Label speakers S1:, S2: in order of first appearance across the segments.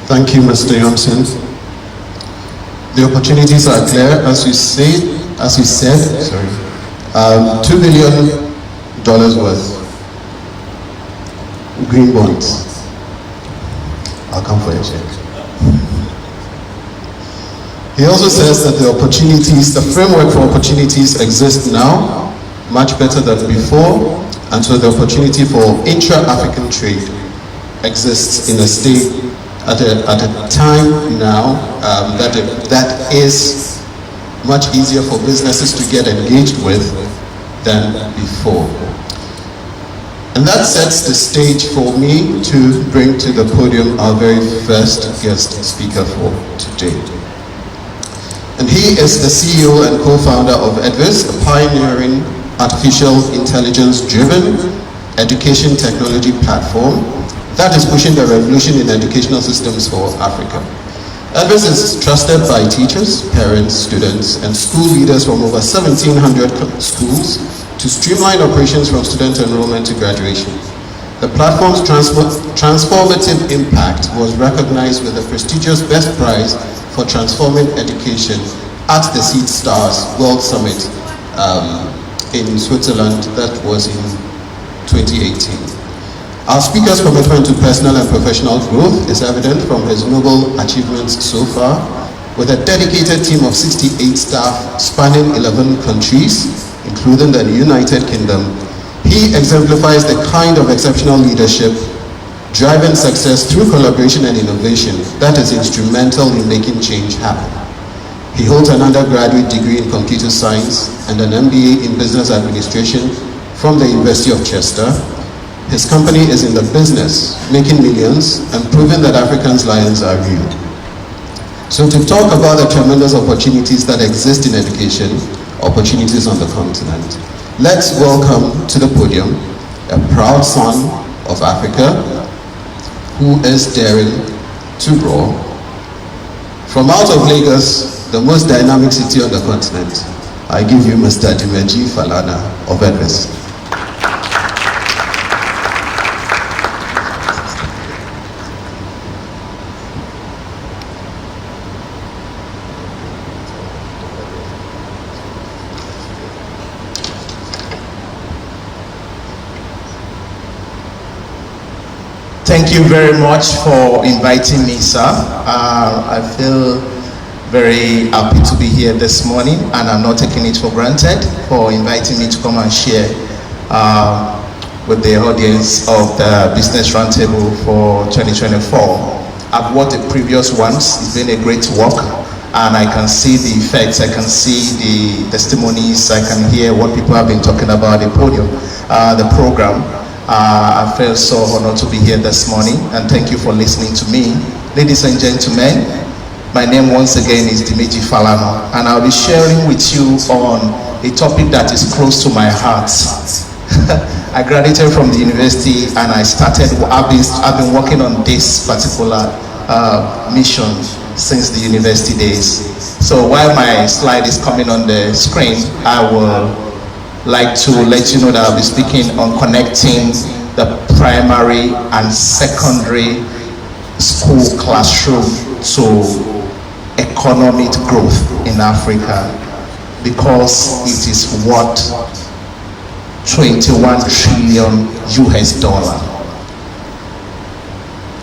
S1: Thank you, Mr. Johnson. The opportunities are clear, as you said. Sorry, $2 billion worth green bonds. I'll come for a check. He also says that the framework for opportunities exists now, much better than before, and so the opportunity for intra-African trade exists in a state at a time now that is much easier for businesses to get engaged with than before. And that sets the stage for me to bring to the podium our very first guest speaker for today. And he is the CEO and co-founder of EDVIS, a pioneering artificial intelligence-driven education technology platform that is pushing the revolution in educational systems for Africa. EDVIS is trusted by teachers, parents, students, and school leaders from over 1,700 schools to streamline operations from student enrollment to graduation. The platform's transformative impact was recognized with the prestigious Best Prize for Transforming Education at the Seed Stars World Summit in Switzerland. That was in 2018. Our speaker's commitment to personal and professional growth is evident from his noble achievements so far, with a dedicated team of 68 staff spanning 11 countries, including the United Kingdom. He exemplifies the kind of exceptional leadership, driving success through collaboration and innovation that is instrumental in making change happen. He holds an undergraduate degree in computer science and an MBA in business administration from the University of Chester. His company is in the business, making millions and proving that Africans' lions are real. So to talk about the tremendous opportunities that exist in education, opportunities on the continent, let's welcome to the podium a proud son of Africa who is daring to roar. From out of Lagos, the most dynamic city on the continent, I give you Mr. Dimeji Falana of EDVIS.
S2: Thank you very much for inviting me, sir. I feel very happy to be here this morning, and I'm not taking it for granted for inviting me to come and share with the audience of the Business Roundtable for 2024. I've watched the previous ones. It's been a great work, and I can see the effects. I can see the testimonies. I can hear what people have been talking about the podium, the program. I feel so honored to be here this morning, and thank you for listening to me. Ladies and gentlemen, my name once again is Dimeji Falana, and I'll be sharing with you on a topic that is close to my heart. I graduated from the university, and I've been working on this particular mission since the university days. So while my slide is coming on the screen, I will like to let you know that I'll be speaking on connecting the primary and secondary school classroom to economic growth in Africa, because it is worth $21 trillion US.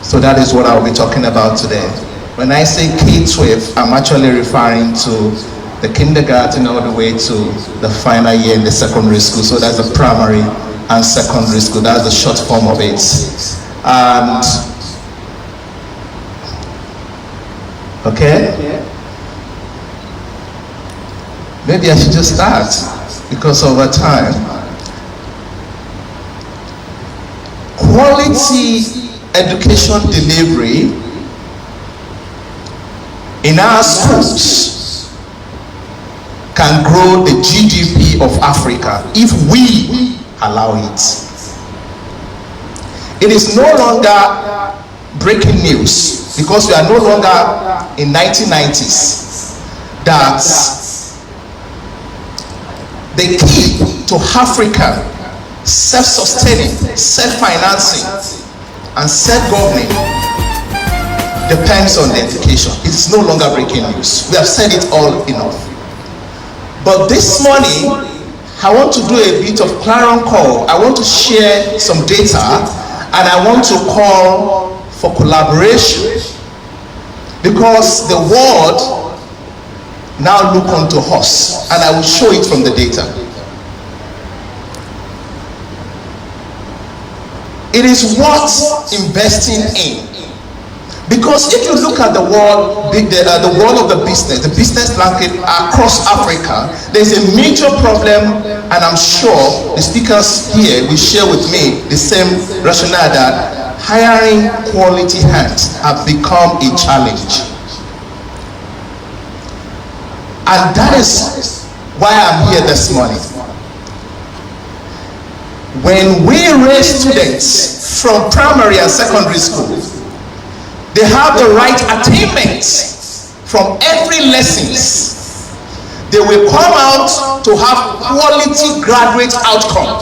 S2: So that is what I'll be talking about today. When I say K-12, I'm actually referring to the kindergarten all the way to the final year in the secondary school. So that's the primary and secondary school. That's the short form of it. And okay, maybe I should just start, because over time, quality education delivery in our schools can grow the GDP of Africa if we allow it. It is no longer breaking news, because we are no longer in 1990s, that the key to Africa self-sustaining, self-financing, and self-governing depends on the education. It's no longer breaking news. We have said it all enough. But this morning, I want to do a bit of clarion call. I want to share some data, and I want to call for collaboration, because the world now look unto us, and I will show it from the data. It is worth investing in, because if you look at the world of the business landscape across Africa, there's a major problem, and I'm sure the speakers here will share with me the same rationale, that hiring quality hands have become a challenge. And that is why I'm here this morning. When we raise students from primary and secondary school, they have the right attainment from every lessons. They will come out to have quality graduate outcome,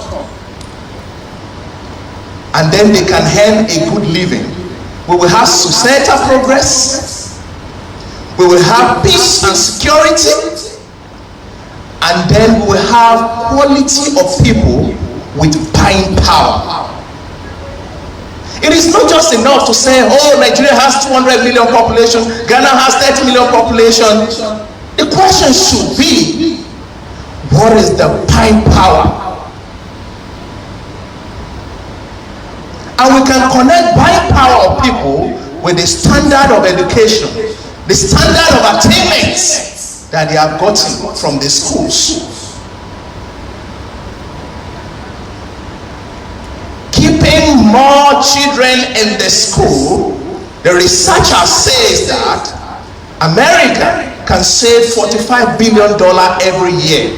S2: and then they can earn a good living. We will have societal progress, we will have peace and security, and then we will have quality of people with buying power. It is not just enough to say, oh, Nigeria has 200 million population, Ghana has 30 million population. The question should be, what is the buying power? And we can connect buying power of people with the standard of education, the standard of attainment that they have gotten from the schools. Keeping more children in the school, the researcher says that America can save $45 billion every year.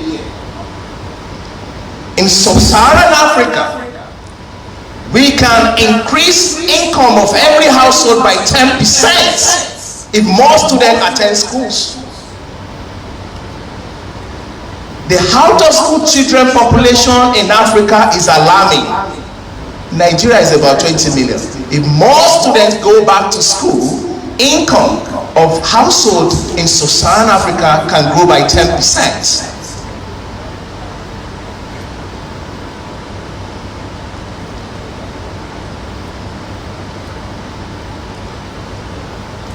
S2: In sub-Saharan Africa, we can increase income of every household by 10% if more students attend schools. The out-of-school children population in Africa is alarming. Nigeria is about 20 million. If more students go back to school, income of household in sub-Saharan Africa can grow by 10%.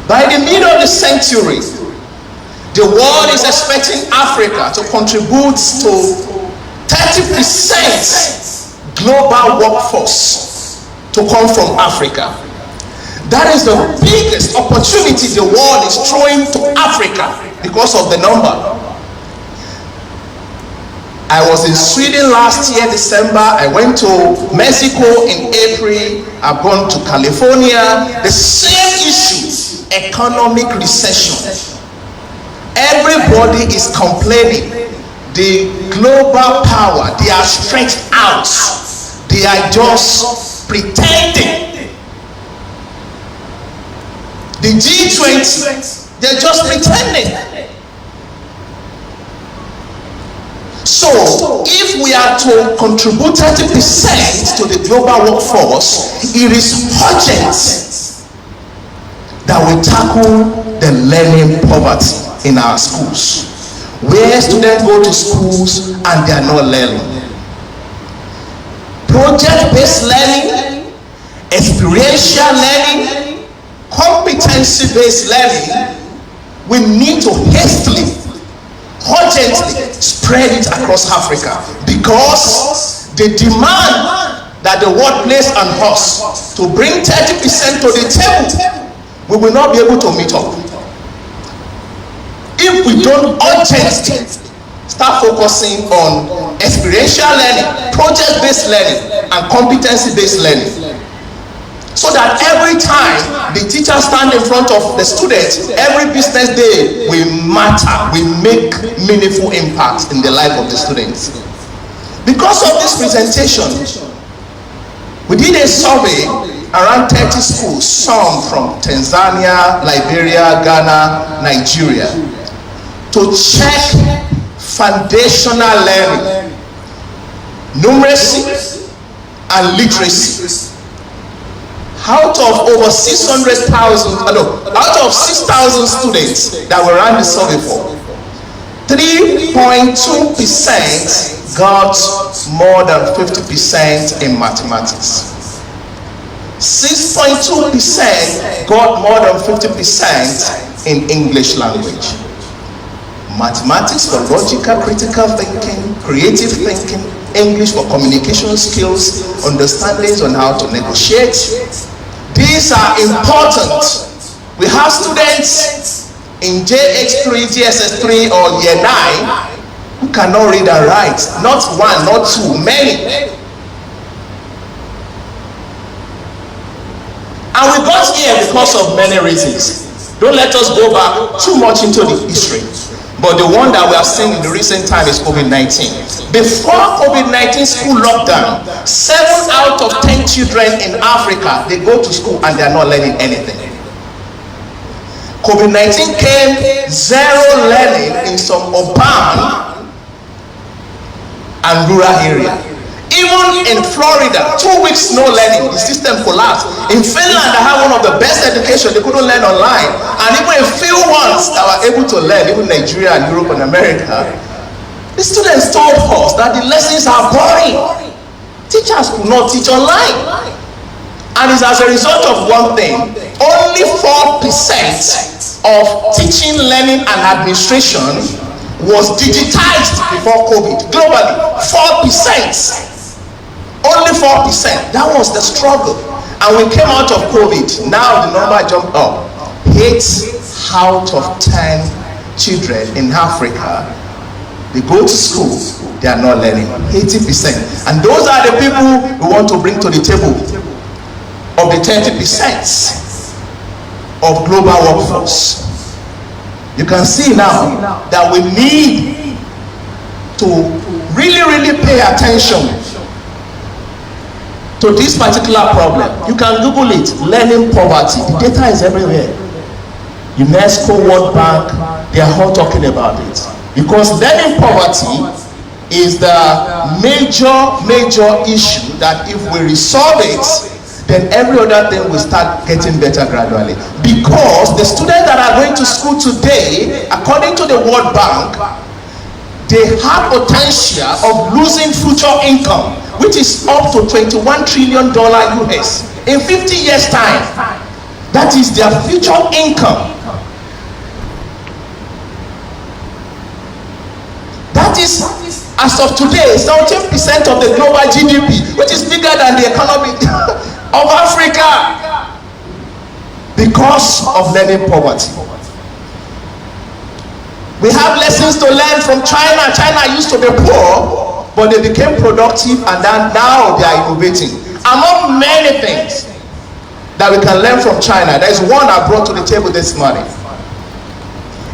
S2: By the middle of the century, the world is expecting Africa to contribute to 30% global workforce to come from Africa. That is the biggest opportunity the world is throwing to Africa because of the number. I was in Sweden last year, December. I went to Mexico in April. I've gone to California. The same issue, economic recession. Everybody is complaining. The global power, they are stretched out. They are just pretending. The G20, they're just pretending. So, if we are to contribute 30% to the global workforce, it is urgent that we tackle the learning poverty in our schools, where students go to schools and they are not learning. Project-based learning, experiential learning, competency-based learning, we need to hastily, urgently spread it across Africa, because the demand that the world placed on us to bring 30% to the table, we will not be able to meet up. If we don't urgently start focusing on experiential learning, project-based learning, and competency-based learning, so that every time the teacher stands in front of the students, every business day will matter, will make meaningful impact in the life of the students. Because of this presentation, we did a survey around 30 schools, some from Tanzania, Liberia, Ghana, Nigeria, to check foundational learning, numeracy, and literacy. out of over 600,000, out of 6,000 students that we ran the survey for, 3.2% got more than 50% in mathematics. 6.2% got more than 50% in English language. Mathematics for logical, critical thinking, creative thinking, English for communication skills, understandings on how to negotiate. These are important. We have students in JH3, GSS3 or Year 9 who cannot read and write. Not one, not two, many. And we got here because of many reasons. Don't let us go back too much into the history. But the one that we have seen in the recent time is COVID-19. Before COVID-19 school lockdown, 7 out of 10 children in Africa, they go to school and they are not learning anything. COVID-19 came, zero learning in some urban and rural area. Even in Florida, 2 weeks no learning, the system collapsed. In Finland, they have one of the best education, they couldn't learn online. And even a few ones that were able to learn, even Nigeria and Europe and America, the students told us that the lessons are boring. Teachers could not teach online. And it's as a result of one thing, only 4% of teaching, learning, and administration was digitized before COVID. Globally, 4%. Only 4%. That was the struggle. And we came out of COVID. Now the number jumped up. 8 out of 10 children in Africa, they go to school, they are not learning. 80%. And those are the people we want to bring to the table of the 30% of global workforce. You can see now that we need to really pay attention to this particular problem. You can Google it, learning poverty. The data is everywhere. UNESCO, World Bank, they are all talking about it. Because learning poverty is the major issue that if we resolve it, then every other thing will start getting better gradually. Because the students that are going to school today, according to the World Bank, they have potential of losing future income, which is up to $21 trillion US in 50 years time. That is their future income. That is, as of today, 17% of the global GDP, which is bigger than the economy of Africa, because of learning poverty. We have lessons to learn from China. China used to be poor, but they became productive, and now they are innovating. Among many things that we can learn from China, there is one I brought to the table this morning.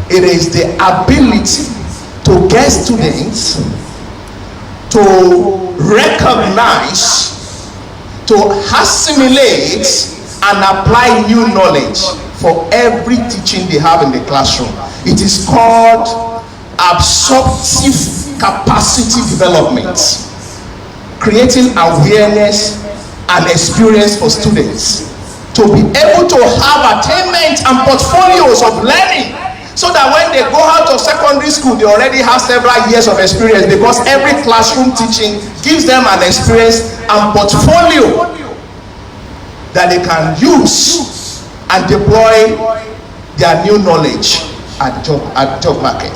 S2: It is the ability to get students to recognize, to assimilate, and apply new knowledge for every teaching they have in the classroom. It is called absorptive capacity development, creating awareness and experience for students to be able to have attainment and portfolios of learning, so that when they go out of secondary school, they already have several years of experience, because every classroom teaching gives them an experience and portfolio that they can use and deploy their new knowledge at job market.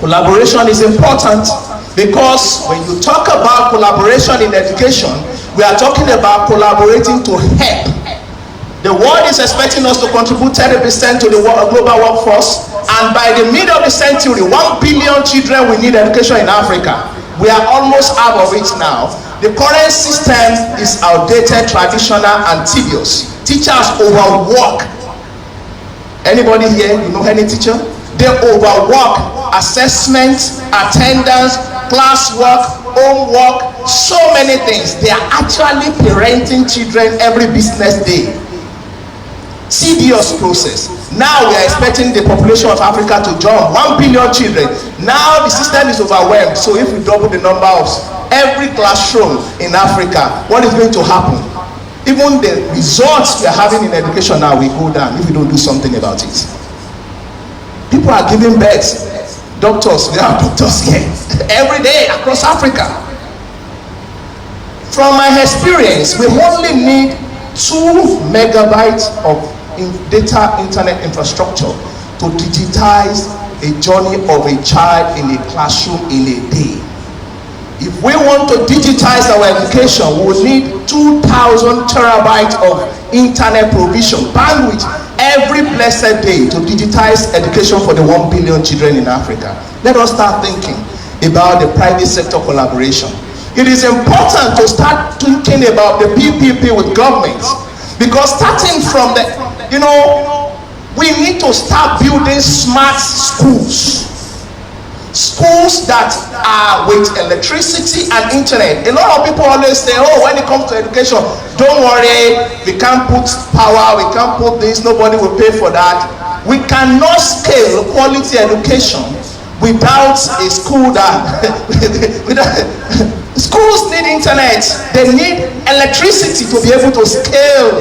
S2: Collaboration is important, because when you talk about collaboration in education, we are talking about collaborating to help. The world is expecting us to contribute 30% to the global workforce, and by the middle of the century, 1 billion children will need education in Africa. We are almost out of it now. The current system is outdated, traditional, and tedious. Teachers overwork. Anybody here, you know any teacher? They overwork assessment, attendance, classwork, homework, so many things. They are actually parenting children every business day. Tedious process. Now we are expecting the population of Africa to jump 1 billion children. Now the system is overwhelmed. So if we double the number of every classroom in Africa, what is going to happen? even the results we are having in education now will go down if we don't do something about it. People are giving birth. Doctors, we have doctors here every day across Africa. From my experience, we only need 2 megabytes of data internet infrastructure to digitize a journey of a child in a classroom in a day. If we want to digitize our education, we will need 2,000 terabytes of internet provision, bandwidth, every blessed day to digitize education for the 1 billion children in Africa. Let us start thinking about the private sector collaboration. It is important to start thinking about the PPP with government, because starting from the, we need to start building smart schools. Schools that are with electricity and internet. A lot of people always say, oh, when it comes to education, don't worry, we can't put power, we can't put this, nobody will pay for that. We cannot scale quality education without a school that schools need internet, they need electricity to be able to scale.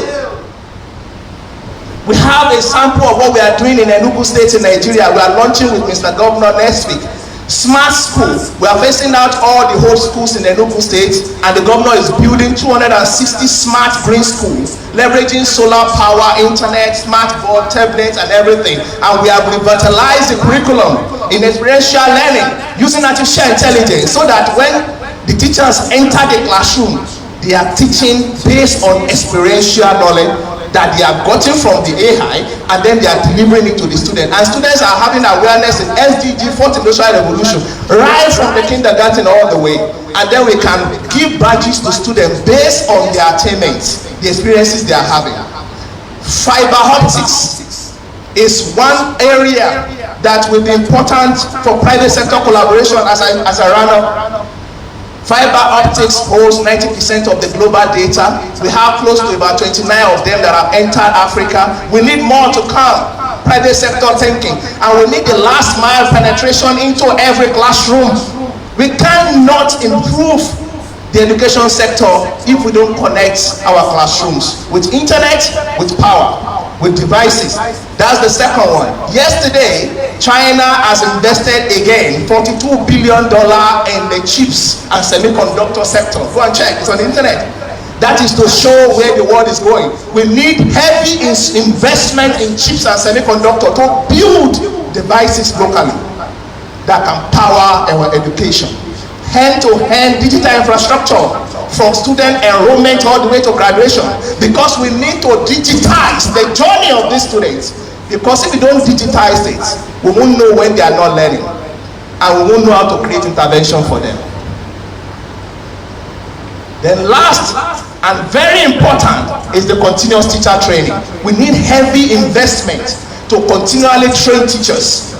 S2: We have a sample of what we are doing in Enugu State in Nigeria. We are launching with Mr. Governor next week. Smart schools. We are phasing out all the whole schools in Enugu State, and the governor is building 260 smart green schools, leveraging solar power, internet, smart board, tablets, and everything. And we have revitalized the curriculum in experiential learning using artificial intelligence, so that when the teachers enter the classroom, they are teaching based on experiential knowledge that they have gotten from the AI, and then they are delivering it to the students. And students are having awareness in SDG, 4th Industrial Revolution, right from the kindergarten all the way. And then we can give badges to students based on their attainments, the experiences they are having. Fiber optics is one area that will be important for private sector collaboration as I run up. Fiber optics holds 90% of the global data. We have close to about 29 of them that have entered Africa. We need more to come. Private sector thinking. And we need the last mile penetration into every classroom. We cannot improve the education sector if we don't connect our classrooms with internet, with power, with devices. That's the second one. Yesterday, China has invested again $42 billion in the chips and semiconductor sector. Go and check, it's on the internet. That is to show where the world is going. We need heavy investment in chips and semiconductor to build devices locally that can power our education. Hand-to-hand digital infrastructure from student enrollment all the way to graduation, because we need to digitize the journey of these students. Because if we don't digitize it, we won't know when they are not learning, and we won't know how to create intervention for them. Then last and very important is the continuous teacher training. We need heavy investment to continually train teachers,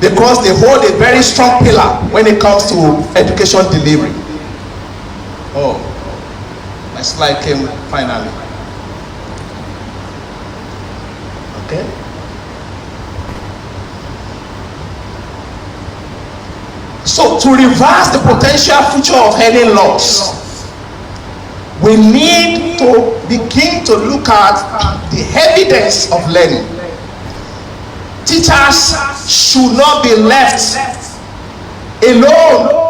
S2: because they hold a very strong pillar when it comes to education delivery. Oh, my slide came finally. Okay. So to reverse the potential future of learning loss, we need to begin to look at the evidence of learning. Teachers should not be left alone.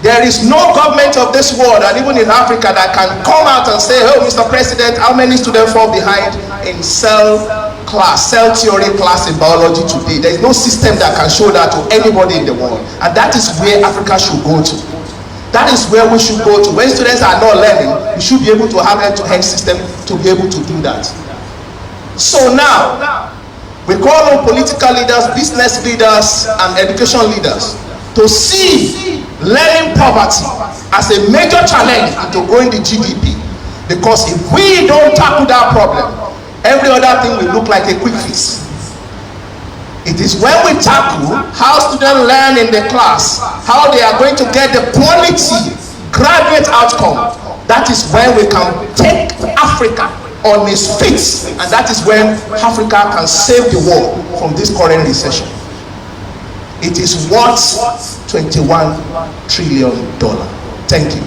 S2: There is no government of this world, and even in Africa, that can come out and say, oh, Mr. President, how many students fall behind in cell theory class in biology today? There is no system that can show that to anybody in the world. And that is where Africa should go to. That is where we should go to. When students are not learning, we should be able to have an end-to-end system to be able to do that. So now, we call on political leaders, business leaders, and education leaders to see learning poverty as a major challenge into growing the GDP. Because if we don't tackle that problem, every other thing will look like a quick fix. It is when we tackle how students learn in the class, how they are going to get the quality graduate outcome, that is when we can take Africa on its feet, and that is when Africa can save the world from this current recession. It is worth $21 trillion. Thank you.